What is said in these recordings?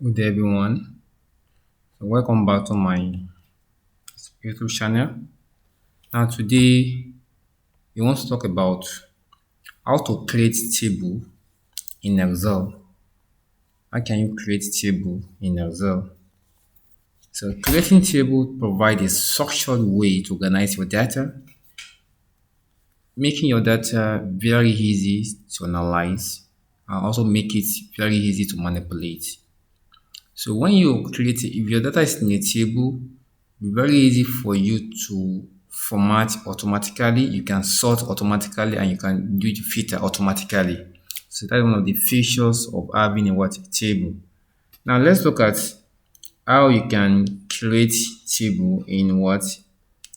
Good day, everyone. Welcome back to my YouTube channel. Now, today we want to talk about how to create table in Excel. How can you create table in Excel? So, creating table provides a structured way to organize your data, making your data very easy to analyze, and also make it very easy to manipulate. So when you create, if your data is in a table, it's very easy for you to format automatically. You can sort automatically, and you can do the filter automatically. So that's one of the features of having a what table. Now let's look at how you can create table in what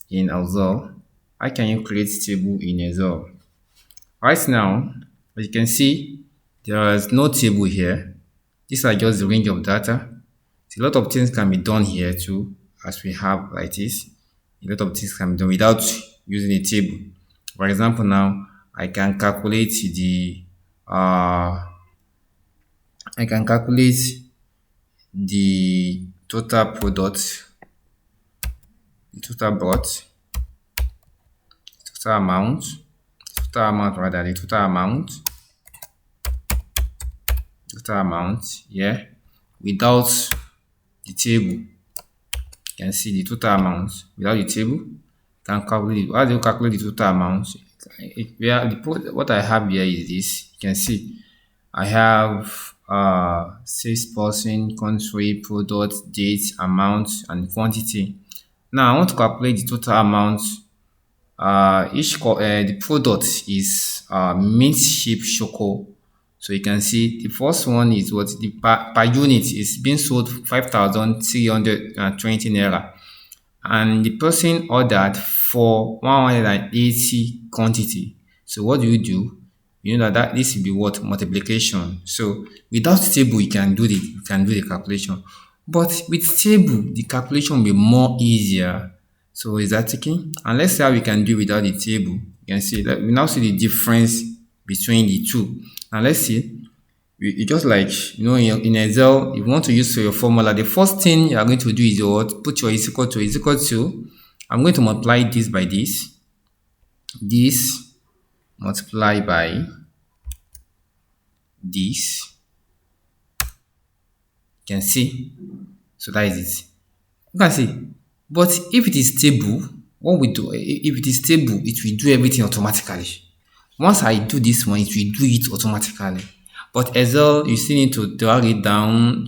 in Excel. How can you create table in Excel? Right now, as you can see, there is no table here. These are just the range of data. So a lot of things can be done here too, as we have like this. A lot of things can be done without using a table. For example, now I can calculate uh I can calculate the total product, the total amount rather, total amount, yeah, without the table. You can see the total amount without the table. Can calculate. How do you calculate the total amount? What I have here is this. You can see I have 6%, country, product, date, amount, and quantity. Now I want to calculate the total amount. The product is mint sheep choco. So you can see the first one is what the per unit is being sold 5,320 naira, and the person ordered for 180 quantity. So what do? You know that this will be what multiplication. So without table you can do the calculation, but with table the calculation will be more easier. So is that taking? And let's see how we can do without the table. You can see that we now see the difference between the two. Now let's see. You just like in Excel, if you want to use your formula, the first thing you are going to do is what? Put your is equal to. I'm going to multiply this by this multiply by this. You can see. So that is it. You can see. But if it is stable, what we do, if it is stable, it will do everything automatically. Once I do this one, it will do it automatically. But Excel, you still need to drag it down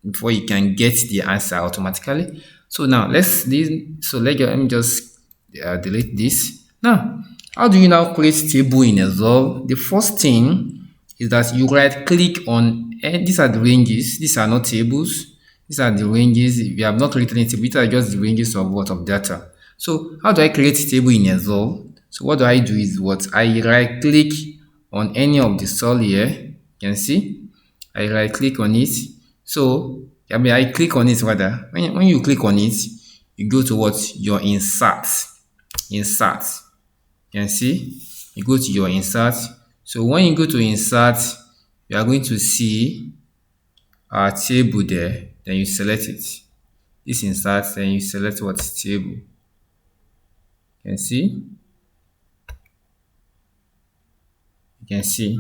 before you can get the answer automatically. So now let me just delete this. Now, how do you now create table in Excel? The first thing is that you right click on, these are the ranges. These are not tables. These are the ranges. We have not created any table. These are just the ranges of what of data. So how do I create a table in Excel? So what do I do is what I right click on any of the cell here. You can see I right click on it. So I click on it rather. When you click on it, you go to what your insert. You can see you go to your insert. So when you go to insert, you are going to see our table there. Then you select it. This insert, then you select what table. You can see. You can see.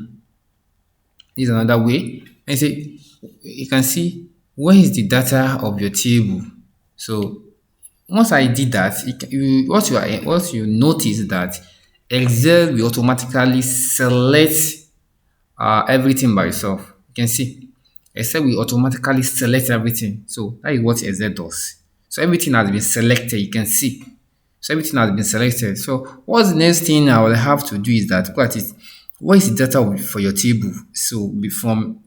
This is another way. And say you can see where is the data of your table. So once I did that, what you notice that Excel will automatically select everything by itself. You can see Excel will automatically select everything. So that is what Excel does. So everything has been selected. You can see. So everything has been selected. So what's the next thing I will have to do is that look at it. What is the data for your table? So be from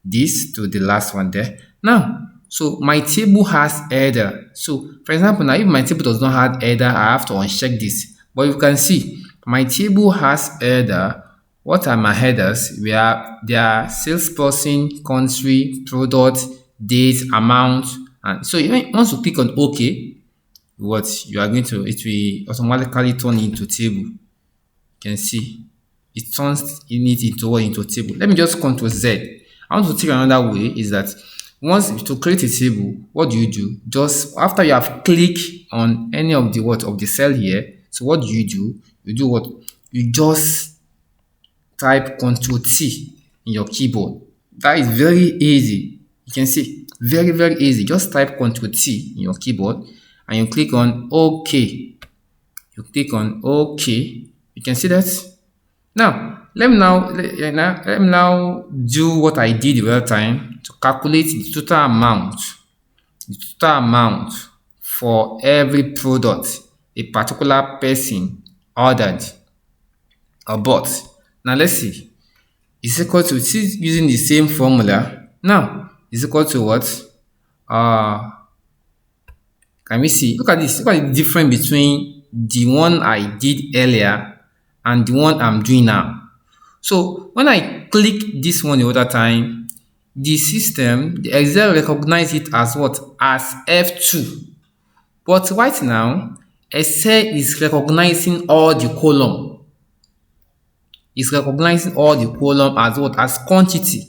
this to the last one there. Now, so my table has header. So for example, now if my table does not have header, I have to uncheck this. But you can see my table has header. What are my headers? They are salesperson, country, product, date, amount, and so once you click on OK, what you are going to it will automatically turn into table. You can see it turns it into table. Let me just Ctrl Z. I want to take another way is that Once to create a table, what do you do? Just after you have clicked on any of the what of the cell here, so what do? You do what? You just type Ctrl T in your keyboard. That is very easy. You can see very easy. Just type Ctrl T in your keyboard and you click on OK. You click on OK. You can see that. Now let me now do what I did the other time to calculate the total amount for every product a particular person ordered or bought. Now let's see. It's equal to still using the same formula. Now it's equal to what? Uh can we see? Look at this. Look at the difference between the one I did earlier and the one I'm doing now. So when I click this one the other time, the system, the Excel recognize it as what? As F2. But right now, Excel is recognizing all the column. It's recognizing all the column as what? As quantity.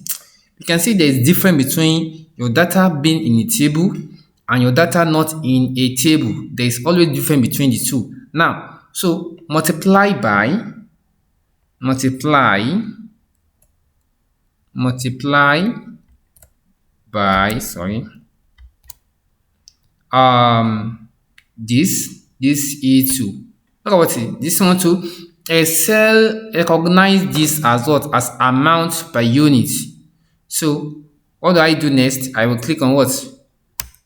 You can see there is difference between your data being in a table and your data not in a table. There is always difference between the two. Now, so multiply by this E2. Look at what it is. This one too. Excel recognize this as what? As amount per unit. So what do I do next? I will click on what?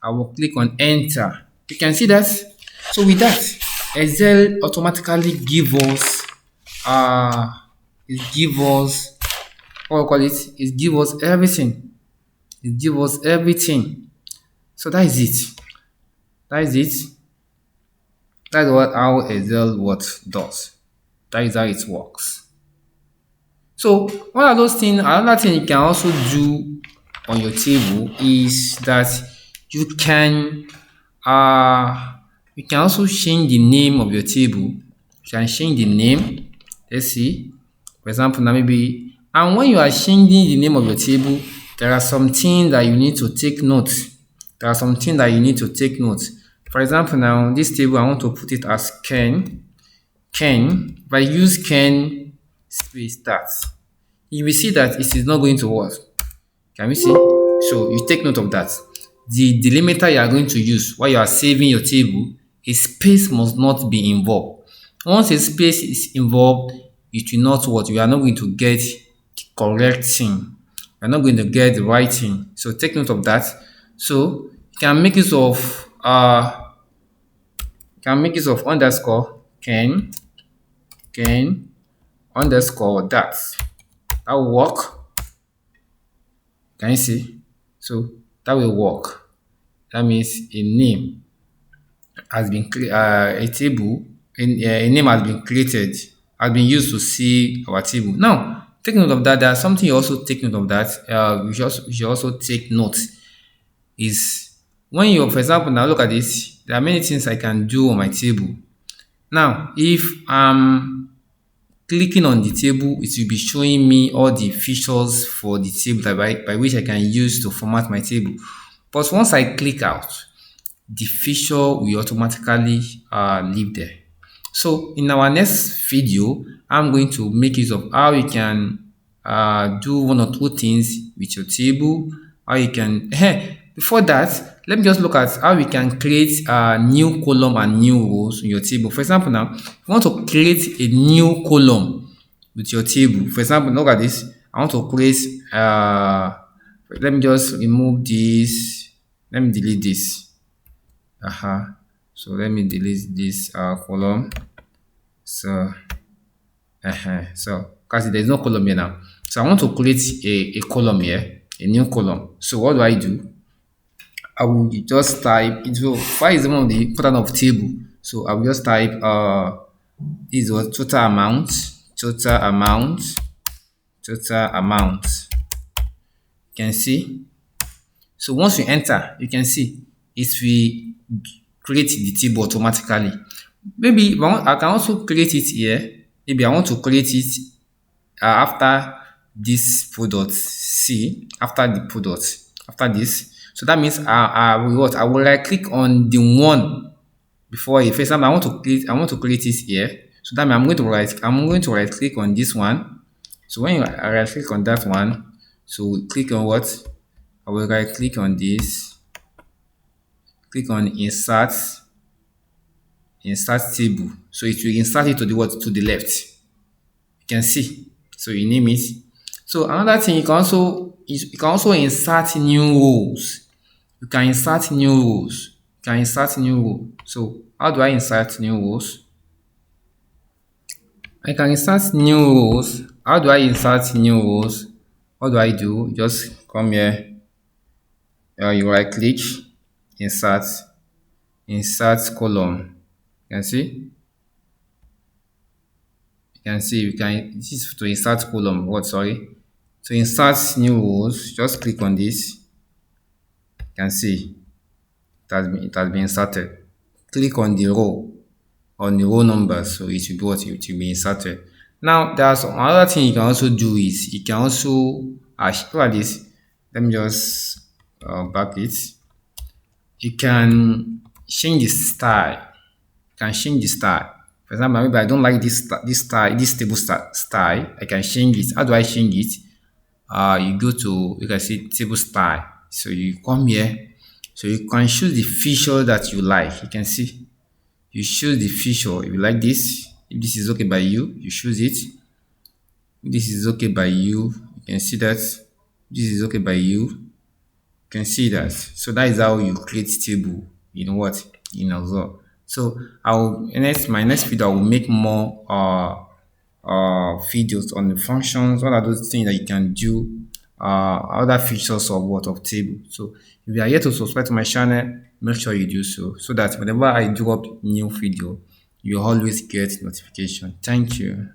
I will click on enter. You can see that. So with that, Excel automatically give us what we call it? It give us everything. It give us everything. So that is it. That's what how Excel what does. That is how it works. So one of those things, another thing you can also do on your table is that you can also change the name of your table. You can change the name. Let's see. For example, now maybe, and when you are changing the name of your table, there are some things that you need to take note. For example, now this table, I want to put it as Ken. If I use Ken space start, you will see that it is not going to work. Can we see? So you take note of that. The delimiter you are going to use while you are saving your table, a space must not be involved. Once a space is involved, it will not work. You are not going to get the correct thing. You are not going to get the right thing. So take note of that. So you can make use of underscore Ken underscore that. That will work. Can you see? So that will work. That means a name has been a name has been created, has been used to see our table. Now, take note of that. There's something you also take note of that. We should also take note is when you, for example, now look at this. There are many things I can do on my table. Now, if I'm clicking on the table, it will be showing me all the features for the table by which I can use to format my table. But once I click out, the feature will automatically leave there. So in our next video, I'm going to make use of how you can do one or two things with your table. How you can before that, let me just look at how we can create a new column and new rows in your table. For example, now if you want to create a new column with your table, for example, look at this. I want to create let me just remove this. Let me delete this. So let me delete this column. So because there's no column here now. So I want to create a column here, a new column. So what do? I will just type into file is one of the important of table. So I will just type is what total amount. You can see. So once you enter, you can see it will create the table automatically. Maybe I can also create it here. Maybe I want to create it after this product C, after this. So that means I will what? I will right click on the one before it. For example, I want to create this here. So that means I'm going to right click on this one. So when you right click on that one, so we click on what? I will right click on this, click on insert table. So it will insert it to the what? To the left. You can see. So you name it. So another thing, you can also insert new rows. You can insert new rows. You can insert new row. So how do I insert new rows? I can insert new rows. How do I insert new rows? What do I do? Just come here. You right click, insert, insert column. You can see. You can see. You can. This is to insert column. What? Sorry. To insert new rows, just click on this. You can see it has been inserted. Click on the row number, so it will be what it will be inserted. Now there's another thing you can also do is you can also look at this. Let me just back it. You can change the style. You can change the style. For example, maybe I don't like this table style. I can change it. How do I change it? You go to, you can see table style. So you come here. So you can choose the feature that you like. You can see you choose the feature. If you like this, if this is okay by you, you choose it. If this is okay by you can see that. If this is okay by you can see that. So that is how you create table in what? In Azure. So I'll next my next video I will make more videos on the functions. What are those things that you can do? Other features of what of table. So if you are yet to subscribe to my channel, make sure you do so that whenever I drop new video, you always get notification. Thank you.